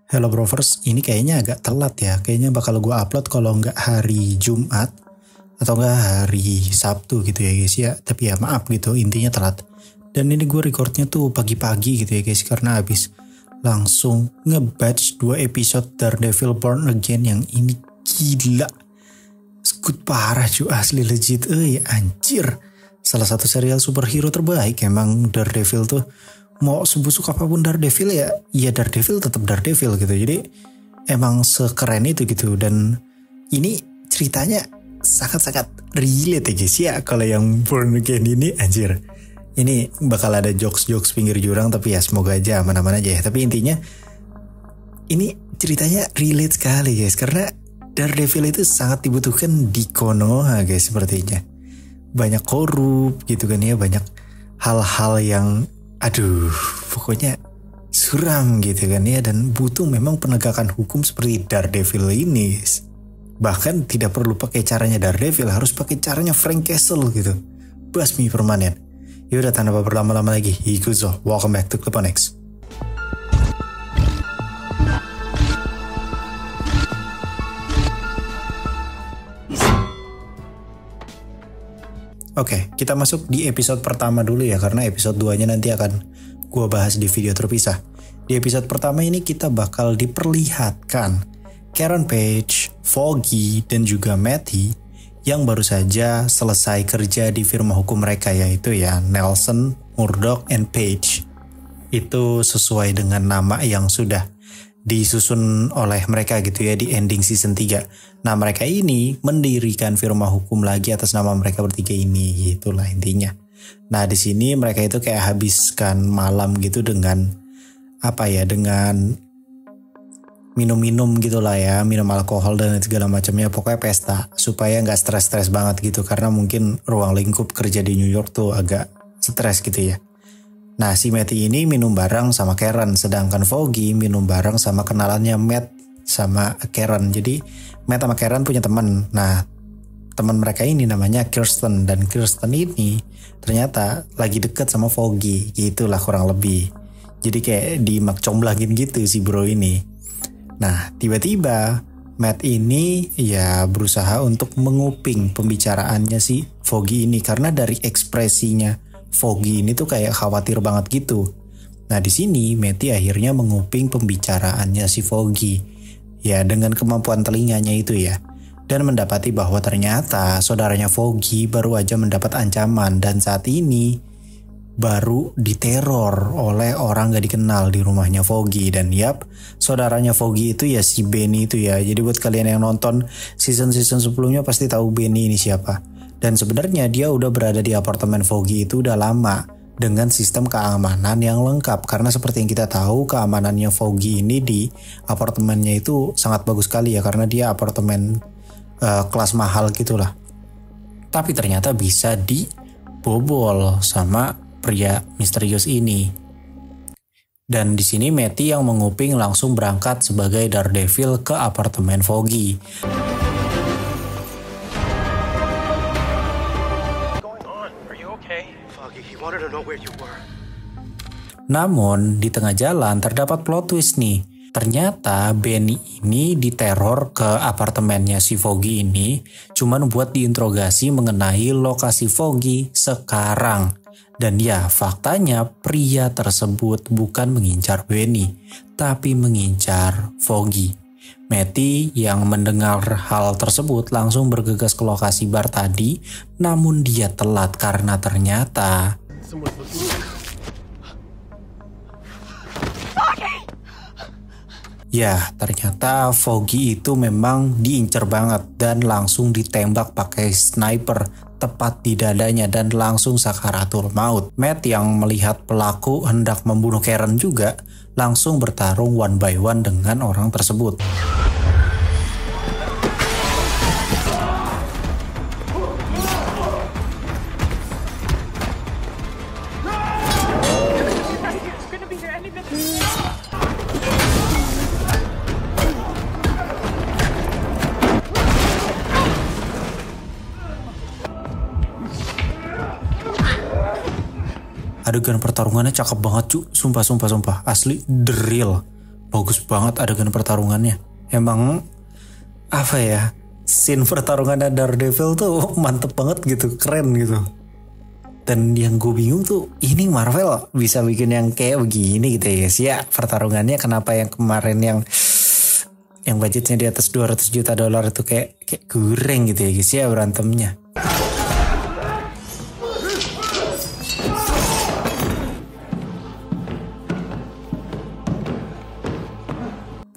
Hello Brovers, ini kayaknya agak telat ya. Kayaknya bakal gue upload kalau nggak hari Jumat atau nggak hari Sabtu gitu ya guys ya. Tapi ya maaf gitu, intinya telat. Dan ini gue recordnya tuh pagi-pagi gitu ya guys, karena habis langsung nge-batch 2 episode Daredevil Born Again yang ini gila. Skut parah cuy, asli legit. Anjir. Salah satu serial superhero terbaik emang Daredevil tuh. Mau sebusuk apapun Daredevil ya Daredevil tetap Daredevil gitu. Jadi emang sekeren itu gitu. Dan ini ceritanya sangat-sangat relate ya guys ya. Kalau yang Born Again ini anjir. Ini bakal ada jokes-jokes pinggir jurang, tapi ya semoga aja aman-aman aja ya. Tapi intinya ini ceritanya relate sekali guys. Karena Daredevil itu sangat dibutuhkan di Konoha guys sepertinya. Banyak korup gitu kan ya. Banyak hal-hal yang aduh, pokoknya suram gitu kan ya, dan butuh memang penegakan hukum seperti Daredevil ini. Bahkan tidak perlu pakai caranya Daredevil, harus pakai caranya Frank Castle gitu. Basmi permanen. Yaudah tanpa berlama-lama lagi, Hikuzo, welcome back to Cliponix. Oke, kita masuk di episode pertama dulu ya, karena episode 2-nya nanti akan gue bahas di video terpisah. Di episode pertama ini kita bakal diperlihatkan Karen Page, Foggy, dan juga Matty yang baru saja selesai kerja di firma hukum mereka, yaitu ya Nelson, Murdoch, and Page. Itu sesuai dengan nama yang sudah disusun oleh mereka gitu ya di ending season 3. Nah mereka ini mendirikan firma hukum lagi atas nama mereka bertiga ini, gitulah intinya. Nah di sini mereka itu kayak habiskan malam gitu dengan dengan minum-minum gitulah ya, minum alkohol dan segala macamnya, pokoknya pesta supaya nggak stres-stres banget gitu, karena mungkin ruang lingkup kerja di New York tuh agak stres gitu ya. Nah si Matty ini minum bareng sama Karen, sedangkan Foggy minum bareng sama kenalannya Matt sama Karen. Jadi Matt sama Karen punya teman. Nah teman mereka ini namanya Kirsten, dan Kirsten ini ternyata lagi deket sama Foggy, gitulah kurang lebih. Jadi kayak dimakcomblangin gitu si bro ini. Nah tiba-tiba Matt ini ya berusaha untuk menguping pembicaraannya si Foggy ini, karena dari ekspresinya Foggy ini tuh kayak khawatir banget gitu. Nah di sini Matty akhirnya menguping pembicaraannya si Foggy ya dengan kemampuan telinganya itu ya, dan mendapati bahwa ternyata saudaranya Foggy baru aja mendapat ancaman dan saat ini baru diteror oleh orang gak dikenal di rumahnya Foggy. Dan yap, saudaranya Foggy itu ya si Benny itu ya. Jadi buat kalian yang nonton season-season sebelumnya pasti tahu Benny ini siapa. Dan sebenarnya dia udah berada di apartemen Foggy itu udah lama dengan sistem keamanan yang lengkap. Karena seperti yang kita tahu, keamanannya Foggy ini di apartemennya itu sangat bagus sekali ya, karena dia apartemen kelas mahal gitulah. Tapi ternyata bisa dibobol sama pria misterius ini. Dan di sini Matty yang menguping langsung berangkat sebagai Daredevil ke apartemen Foggy. Namun di tengah jalan terdapat plot twist nih. Ternyata Benny ini diteror ke apartemennya si Foggy ini cuman buat diinterogasi mengenai lokasi Foggy sekarang. Dan ya faktanya pria tersebut bukan mengincar Benny, tapi mengincar Foggy. Matty yang mendengar hal tersebut langsung bergegas ke lokasi bar tadi, namun dia telat karena ternyata ternyata Foggy itu memang diincar banget dan langsung ditembak pakai sniper tepat di dadanya dan langsung sakaratul maut. Matt yang melihat pelaku hendak membunuh Karen juga langsung bertarung one by one dengan orang tersebut. Adegan pertarungannya cakep banget cu, sumpah asli the real. bagus banget adegan pertarungannya. Emang apa ya, scene pertarungannya Daredevil tuh mantep banget gitu, keren gitu. Dan yang gue bingung tuh, ini Marvel bisa bikin yang kayak begini gitu ya guys ya. Pertarungannya kenapa yang kemarin yang budgetnya di atas 200 juta dolar itu kayak goreng gitu ya guys ya berantemnya.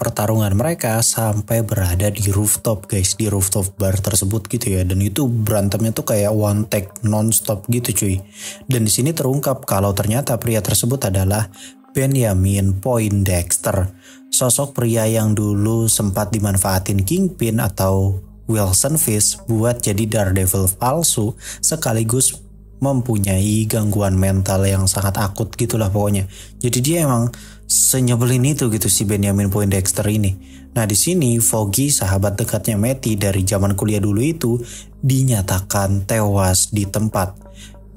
Pertarungan mereka sampai berada di rooftop guys, di rooftop bar tersebut gitu ya. Dan itu berantemnya tuh kayak one take non-stop gitu cuy. Dan di sini terungkap kalau ternyata pria tersebut adalah Benjamin Poindexter, sosok pria yang dulu sempat dimanfaatin Kingpin atau Wilson Fisk buat jadi Daredevil palsu, sekaligus mempunyai gangguan mental yang sangat akut gitulah pokoknya. Jadi dia emang senyebelin itu gitu si Benjamin Poindexter ini. Nah di sini Foggy, sahabat dekatnya Matty dari zaman kuliah dulu itu, dinyatakan tewas di tempat.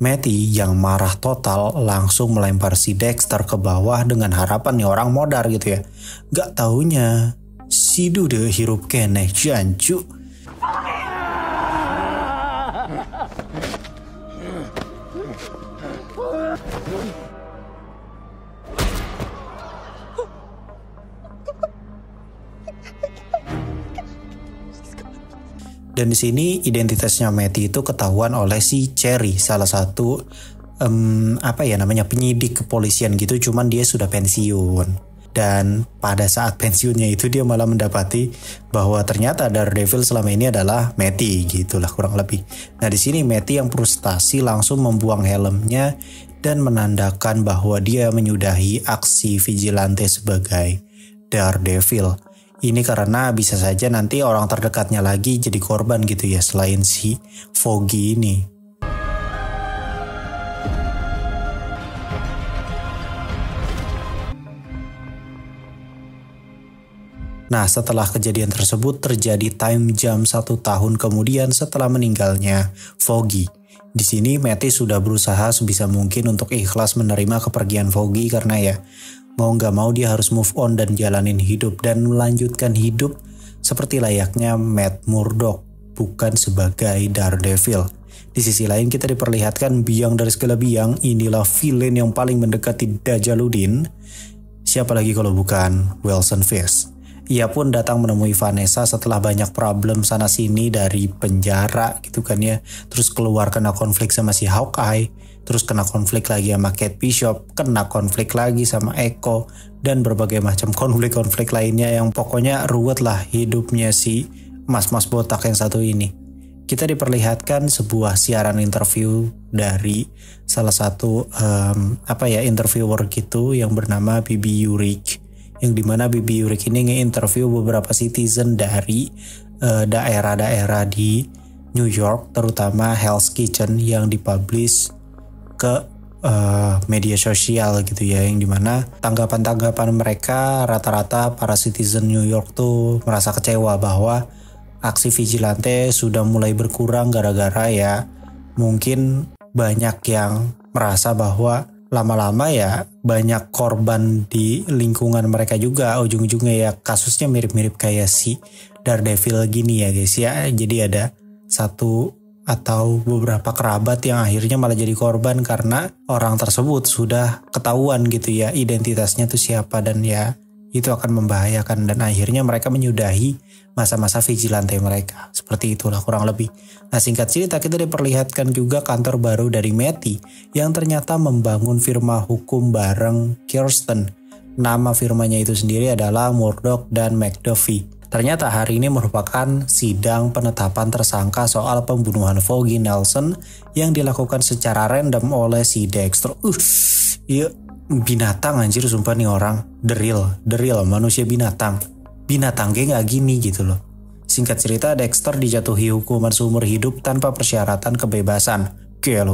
Matty yang marah total langsung melempar si Dexter ke bawah dengan harapan nih orang modar gitu ya. Gak taunya si Dude hirup keneh jancu. Dan di sini identitasnya Matty itu ketahuan oleh si Cherry, salah satu penyidik kepolisian gitu, cuman dia sudah pensiun. Dan pada saat pensiunnya itu dia malah mendapati bahwa ternyata Daredevil selama ini adalah Matty gitulah kurang lebih. Nah di sini Matty yang frustasi langsung membuang helmnya dan menandakan bahwa dia menyudahi aksi vigilante sebagai Daredevil. Ini karena bisa saja nanti orang terdekatnya lagi jadi korban gitu ya selain si Foggy ini. Nah setelah kejadian tersebut terjadi time jump 1 tahun kemudian setelah meninggalnya Foggy. Di sini Matty sudah berusaha sebisa mungkin untuk ikhlas menerima kepergian Foggy karena ya mau gak mau dia harus move on dan jalanin hidup dan melanjutkan hidup seperti layaknya Matt Murdock, bukan sebagai Daredevil. Di sisi lain kita diperlihatkan biang dari segala biang, inilah villain yang paling mendekati Dajaluddin. Siapa lagi kalau bukan Wilson Fisk. Ia pun datang menemui Vanessa setelah banyak problem sana sini dari penjara gitu kan ya. Terus keluar kena konflik sama si Hawkeye. Terus kena konflik lagi sama Kate Bishop, kena konflik lagi sama Echo, dan berbagai macam konflik-konflik lainnya yang pokoknya ruwet lah hidupnya si mas-mas botak yang satu ini. Kita diperlihatkan sebuah siaran interview dari salah satu interviewer gitu yang bernama Bibi Yurik, yang dimana Bibi Yurik ini nge-interview beberapa citizen dari daerah-daerah di New York, terutama Hell's Kitchen yang dipublish ke media sosial gitu ya, yang dimana tanggapan-tanggapan mereka rata-rata para citizen New York tuh merasa kecewa bahwa aksi vigilante sudah mulai berkurang gara-gara ya mungkin banyak yang merasa bahwa lama-lama ya banyak korban di lingkungan mereka juga, ujung-ujungnya ya kasusnya mirip-mirip kayak si Daredevil gini ya guys ya. Jadi ada satu atau beberapa kerabat yang akhirnya malah jadi korban karena orang tersebut sudah ketahuan gitu ya identitasnya tuh siapa, dan ya itu akan membahayakan dan akhirnya mereka menyudahi masa-masa vigilante mereka. Seperti itulah kurang lebih. Nah singkat cerita kita diperlihatkan juga kantor baru dari Matty yang ternyata membangun firma hukum bareng Kirsten. Nama firmanya itu sendiri adalah Murdock dan McDuffie. Ternyata hari ini merupakan sidang penetapan tersangka soal pembunuhan Foggy Nelson yang dilakukan secara random oleh si Dexter. Iya binatang anjir sumpah nih orang. The real manusia binatang. Binatang kayak gak gini gitu loh. Singkat cerita Dexter dijatuhi hukuman seumur hidup tanpa persyaratan kebebasan. Gelo.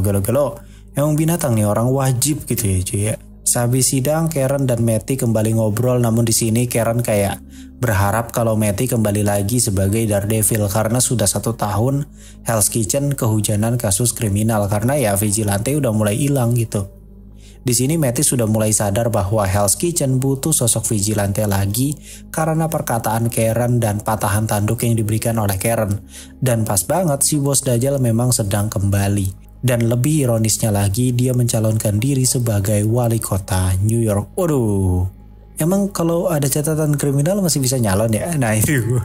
Emang binatang nih orang, wajib gitu ya cuy ya. Sehabis sidang, Karen dan Matty kembali ngobrol, namun di sini Karen kayak berharap kalau Matty kembali lagi sebagai Daredevil karena sudah 1 tahun Hell's Kitchen kehujanan kasus kriminal karena ya vigilante udah mulai hilang gitu. Di sini Mattis sudah mulai sadar bahwa Hell's Kitchen butuh sosok vigilante lagi karena perkataan Karen dan patahan tanduk yang diberikan oleh Karen. Dan pas banget si bos Dajjal memang sedang kembali. Dan lebih ironisnya lagi, dia mencalonkan diri sebagai wali kota New York. Waduh, emang kalau ada catatan kriminal masih bisa nyalon ya? Nah itu,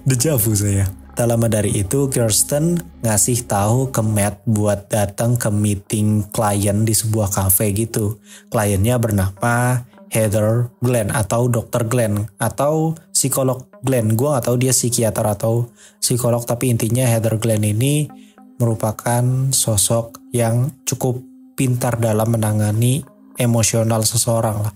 deja vu saya. Tak lama dari itu, Kirsten ngasih tahu ke Matt buat datang ke meeting klien di sebuah cafe gitu. Kliennya bernama Heather Glenn atau Dr. Glenn atau psikolog Glenn. Gue gak tahu dia psikiater atau psikolog, tapi intinya Heather Glenn ini merupakan sosok yang cukup pintar dalam menangani emosional seseorang lah.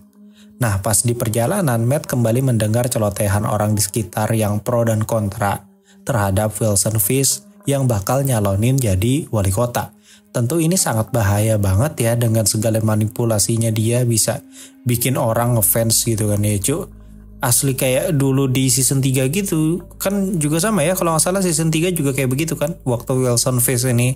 Nah, pas di perjalanan, Matt kembali mendengar celotehan orang di sekitar yang pro dan kontra terhadap Wilson Fisk yang bakal nyalonin jadi wali kota. Tentu ini sangat bahaya banget ya, dengan segala manipulasinya dia bisa bikin orang ngefans gitu kan ya cu. Asli kayak dulu di season 3 gitu kan juga sama ya, kalau gak salah season 3 juga kayak begitu kan. Waktu Wilson Fisk ini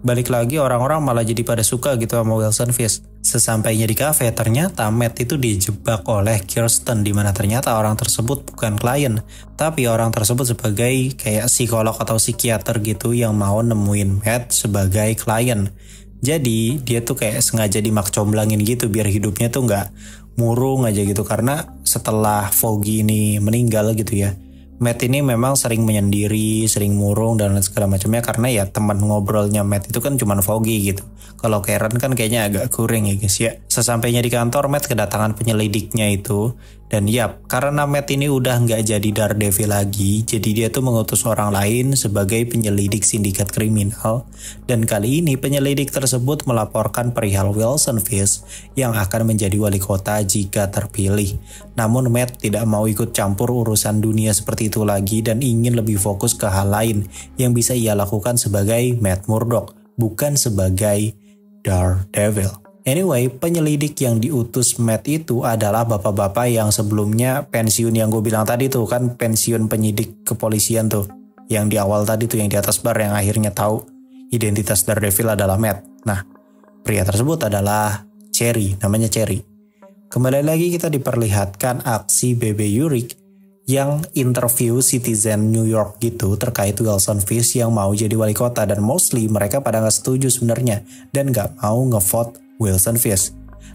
balik lagi, orang-orang malah jadi pada suka gitu sama Wilson Fisk. Sesampainya di cafe, ternyata Matt itu dijebak oleh Kirsten, dimana ternyata orang tersebut bukan klien, tapi orang tersebut sebagai kayak psikolog atau psikiater gitu yang mau nemuin Matt sebagai klien. Jadi dia tuh kayak sengaja dimakcomblangin gitu biar hidupnya tuh nggak murung aja gitu, karena setelah Foggy ini meninggal gitu ya, Matt ini memang sering menyendiri, sering murung dan segala macamnya karena ya teman ngobrolnya Matt itu kan cuman Foggy gitu. Kalau Karen kan kayaknya agak kurang ya guys ya. Sesampainya di kantor, Matt kedatangan penyelidiknya itu. Dan ya, karena Matt ini udah nggak jadi Daredevil lagi, jadi dia tuh mengutus orang lain sebagai penyelidik sindikat kriminal. Dan kali ini penyelidik tersebut melaporkan perihal Wilson Fisk yang akan menjadi wali kota jika terpilih. Namun Matt tidak mau ikut campur urusan dunia seperti itu lagi dan ingin lebih fokus ke hal lain yang bisa ia lakukan sebagai Matt Murdock, bukan sebagai Daredevil. Anyway, penyelidik yang diutus Matt itu adalah bapak-bapak yang sebelumnya pensiun, yang gue bilang tadi tuh kan, pensiun penyidik kepolisian tuh. Yang di awal tadi tuh, yang di atas bar, yang akhirnya tahu identitas Daredevil adalah Matt. Nah, pria tersebut adalah Cherry, namanya Cherry. Kembali lagi kita diperlihatkan aksi Bebe Yurik yang interview citizen New York gitu terkait Wilson Fisk yang mau jadi wali kota, dan mostly mereka pada gak setuju sebenarnya dan gak mau ngevote Wilson Fisk.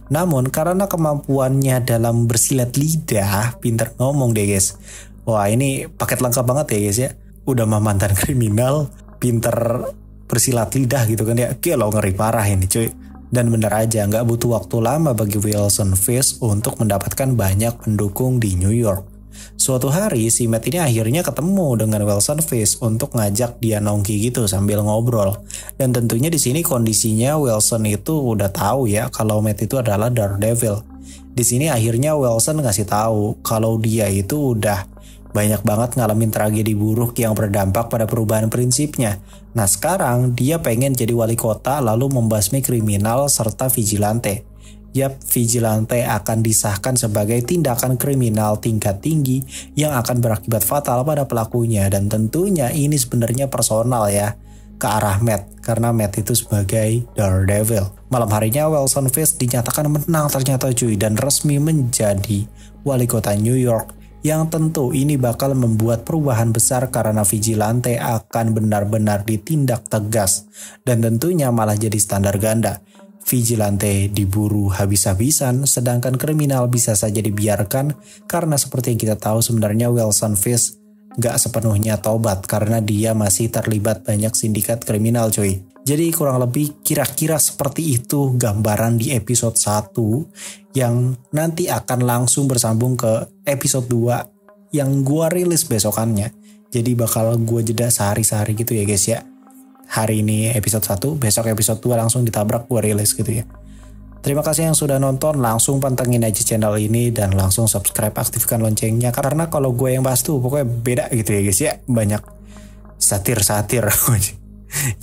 Namun karena kemampuannya dalam bersilat lidah, pinter ngomong deh guys. Wah ini paket lengkap banget ya guys ya. Udah mah mantan kriminal, pinter bersilat lidah gitu kan ya. Gila, ngeri parah ini cuy. Dan bener aja gak butuh waktu lama bagi Wilson Fisk untuk mendapatkan banyak pendukung di New York. Suatu hari si Matt ini akhirnya ketemu dengan Wilson Fisk untuk ngajak dia nongki gitu sambil ngobrol. Dan tentunya di sini kondisinya Wilson itu udah tahu ya kalau Matt itu adalah Daredevil. Di sini akhirnya Wilson ngasih tahu kalau dia itu udah banyak banget ngalamin tragedi buruk yang berdampak pada perubahan prinsipnya. Nah sekarang dia pengen jadi wali kota lalu membasmi kriminal serta vigilante. Yap, vigilante akan disahkan sebagai tindakan kriminal tingkat tinggi yang akan berakibat fatal pada pelakunya. Dan tentunya ini sebenarnya personal ya, ke arah Matt, karena Matt itu sebagai Daredevil. Malam harinya Wilson Fisk dinyatakan menang ternyata cuy, dan resmi menjadi wali kota New York. Yang tentu ini bakal membuat perubahan besar karena vigilante akan benar-benar ditindak tegas. Dan tentunya malah jadi standar ganda. Vigilante diburu habis-habisan, sedangkan kriminal bisa saja dibiarkan karena seperti yang kita tahu sebenarnya Wilson Fisk gak sepenuhnya tobat karena dia masih terlibat banyak sindikat kriminal cuy. Jadi kurang lebih kira-kira seperti itu gambaran di episode 1 yang nanti akan langsung bersambung ke episode 2 yang gua rilis besokannya. Jadi bakal gua jeda sehari-sehari gitu ya guys ya. Hari ini episode 1, besok episode 2 langsung ditabrak gue rilis gitu ya. Terima kasih yang sudah nonton, langsung pantengin aja channel ini dan langsung subscribe, aktifkan loncengnya. Karena kalau gue yang bahas tuh pokoknya beda gitu ya guys ya. Banyak satir-satir.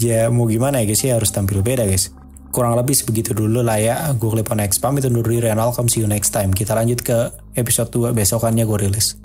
Ya mau gimana ya guys ya, harus tampil beda guys. Kurang lebih sebegitu dulu lah ya. Gue Clip on X pamit undur diri and welcome, see you next time. Kita lanjut ke episode 2, besokannya gue rilis.